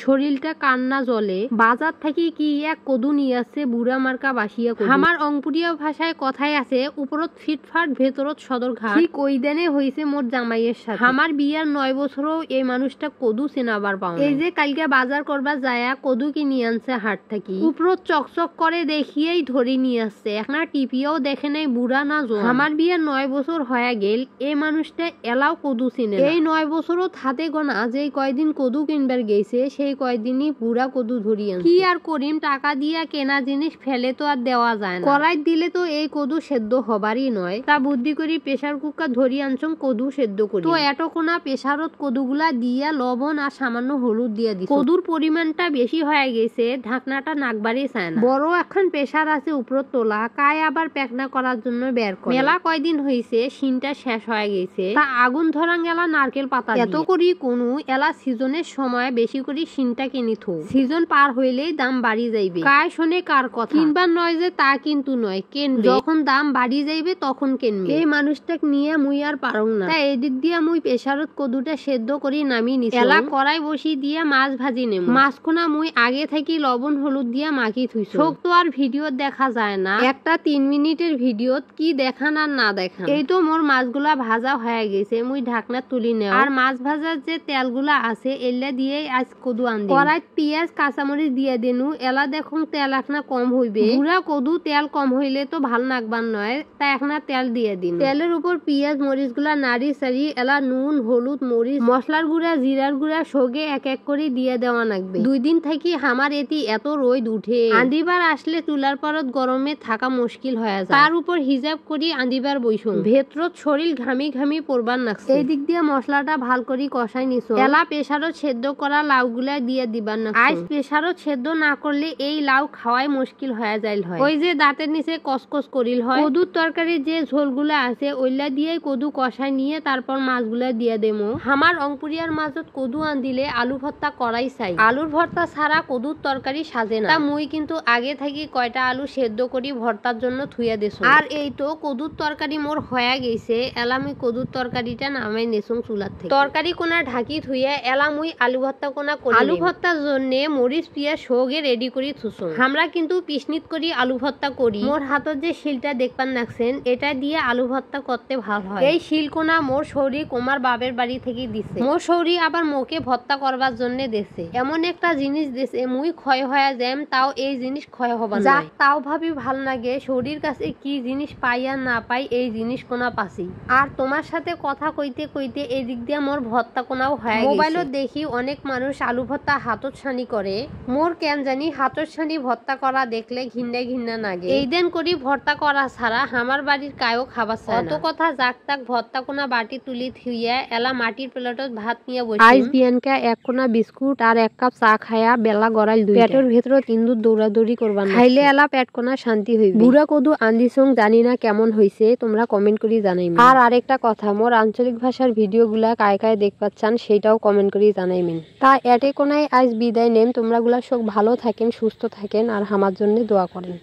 শরীরটা কান্না জলে বাজার থেকে কি এক কদু নিয়ে আসছে বুড়া মার্কা বাসিয়া কদু। আমার অংপুরিয়া ভাষায় কথায় আছে উপরত ফিটফাট ভেতরত সদরঘাট। ঠিক ওই দিনে হইছে মোর জামাইয়ের সাথে। আমার বিয়ার 9 বছরও এই মানুষটা কদু চেনাবার পাও। এই যে কালকে বাজার করবা যায়া কদু কি নিয়ে আনছে হাট থাকি, উপরত চকচক করে দেখিয়েই ধরে নিয়ে আসছে। এখন টিপিও দেখে নাই বুড়া না জোয়ান। আমার বিয়ার 9 বছর হয়ে গেল এই মানুষটা এলাও কদু চিনে। এই 9 বছরও হাতে গোনা যে কয়দিন কদু কিনবার গেছে সেই কয়দিনই বুড়া কদু ধরি আনছে। কি আর করিম, টাকা দিয়া কেনা জিনিস ফেলে তো আর দেওয়া যায় না। কড়াই দিলে তো এই কদু সেদ্ধ হবারই নয়। তা বুদ্ধি করি প্রেসার কুকার ধরি আনছং কদু সেদ্ধ করি। তো এতক্ষণা প্রেসারত কদুগুলা দিয়া লবণ আর সামান্য হলুদ দিয়া দিছি। কদুর পরিমাণটা বেশি হয়ে গেছে, ঢাকনাটা নাকবারই চায় না। বড় এখন প্রেসার আছে উপরত তোলা, কায় আবার প্যাকনা করার জন্য বের করে। মেলা কয়দিন হইছে সিনটা শেষ হয়ে গেছে, তা আগুন ধরাং এলা নারকেল পাতা এত করি কোনো এলা সিজনের সময় বেশি করে সিনটা কিনি থো। সিজন পার হইলেই দাম বাড়ি যাইবে। কায় শোনে কার কথা, কিনবার নয় যে তা কিন্তু নয়, কিনবে যখন দাম বাড়ি যাইবে তখন কিনবে। এই মানুষটাকে নিয়ে মুই আর পারং না। তা এদিক দিয়া মুই প্রেসারত কদুটা সেদ্ধ করি নামিয়ে নিছি। এলা কড়াই বসি দিয়া মাছ ভাজি নেব। মাছখোনা মুই আগে থেকে লবণ হলুদ দিয়া মাখি থুইছো। সব তো আর ভিডিও দেখা যায় না, একটা 3 মিনিটের ভিডিওত কি দেখান আর না দেখান। এই তো মোর মাছগুলা ভাজা হয়ে গেছে, মুই ঢাকনা তুলি নেও। আর মাছ ভাজার যে তেলগুলা আছে এলা দিয়ে আজ কদু আন দিই। কড়াইত পেঁয়াজ কাঁচামরিচ দিয়ে দেনু। এলা দেখুন তেল এখনা কম হইবে। বুড়া কদু তেল কম হইলে তো ভাল নাকবার নয়, তা এখনা তেল দিয়ে দিন। তেলের উপর পেঁয়াজ মরিচ গুলা নাড়ি সারি এলা নুন হলুদ মরিচ মশলার গুঁড়া জিরার গুঁড়া সগে এক এক করে দিয়ে দেওয়া লাগবে। 2 দিন থাকি আমার এটি এত রোদ উঠে, আন্দিবার আসলে চুলার পরত গরমে থাকা মুশকিল হয়ে যায়। তার উপর হিজাব করি আন্দিবার বইসুন, ভেতরত শরীর ঘামি ঘামি পড়বার নাকছে। এই দিক দিয়ে মশলাটা ভাল করি কষাই নিছো। এলা প্রেসারত সেদ্ধ করা লাউ গুলা দিয়ে দিবার না। আজ প্রেসারত সেদ্ধ না করলে এই লাউ খাওয়াই মুশকিল হয়ে যাইল হয়। ওই যে দাঁতের নিচে কসকস করিল হয়। কদুর তরকারির যে ঝোলগুলা আছে ওইলা দিয়ে কদু কষাই নিয়ে তারপর মাছগুলা দিয়ে দেমো। আমার অংপুরিয়ার মাছত কদু আন দিলে আলু ভর্তা করাই চাই। আলুর ভর্তা ছাড়া কদুর তরকারি সাজে না। তা মুই কিন্তু আগে থেকে কয়টা আলু সেদ্ধ করি ভর্তার জন্য থুইয়া দেছো। আর এই তো কদুর তরকারি মোর হয়ে গেছে। এলা মুই কদুর তরকারিটা নামাই নেছুং চুলার থেকে। তরকারি কোনা ঢাকি থুইয়া এলা মুই আলু ভর্তা কোনা করি। আলু ভর্তার জন্য মরিচ পিঁয়াজ সগে রেডি করি থুসুং। আমরা কিন্তু পিসনিত করি আলু ভর্তা করি। মোর হাতত যে শিলটা দেখপান নাকছেন এটা দিয়ে আলু ভর্তা করতে ভালো হয়। এই শিল কোনা মোর শৌরি কোমার বাবের বাড়ি থেকে দিছে। মোর শৌরি আবার মোকে ভর্তা করবার জন্য দেছে। এমন একটা জিনিস দেছে মুই ক্ষয় হয়ে যাম, তাও এই জিনিস ক্ষয় হবার না। তাও ভাবি ভাল লাগে শৌরির কাছে কি জিনিস পাই আর না পাই, এই জিনিস কোনা পাসি। আর তোমার সাথে কথা কইতে কইতে এই দিক দিয়ে মোর ভর্তা কোনাও হয়ে গেছে। মোবাইলত দেখি অনেক মানুষ আলু ভর্তা হাতত ছানি করে, মোর কেন জানি হাতত ছানি ভর্তা করা দেখলে ঘিন্না ঘিন্না লাগে। এই দিন করি ভর্তা করা ছাড়া আমার বাড়ির কায়ও খাবার চায় না। অত কথা যাক তাক ভর্তা কোনা বাটি তুলি থুইয়া এলা মাটির প্লেটত ভাত নিয়ে বসি। আইস বিয়ানকা 1 কোনা বিস্কুট আর 1 কাপ চা খায়া বেলা গড়াইল 2। পেটের ভেতরত ইন্দুর দৌড়াদৌড়ি করবা না, খাইলে এলা পেট কোনা শান্তি হইবে। বুড়া কদু আন্দিছং জানি না কেমন হইছে, তোমরা কমেন্ট করি জানাইবেন। আর আরেকটা কথা, মোর আঞ্চলিক ভাষার ভিডিওগুলা কায় কায় দেখপাচ্ছান সেটাও কমেন্ট করি জানাইবেন। তা এটে কোনায় আজ বিদায় নেম। তোমরা গুলা সব ভালো থাকেন সুস্থ থাকেন আর আমার জন্য দোয়া করেন।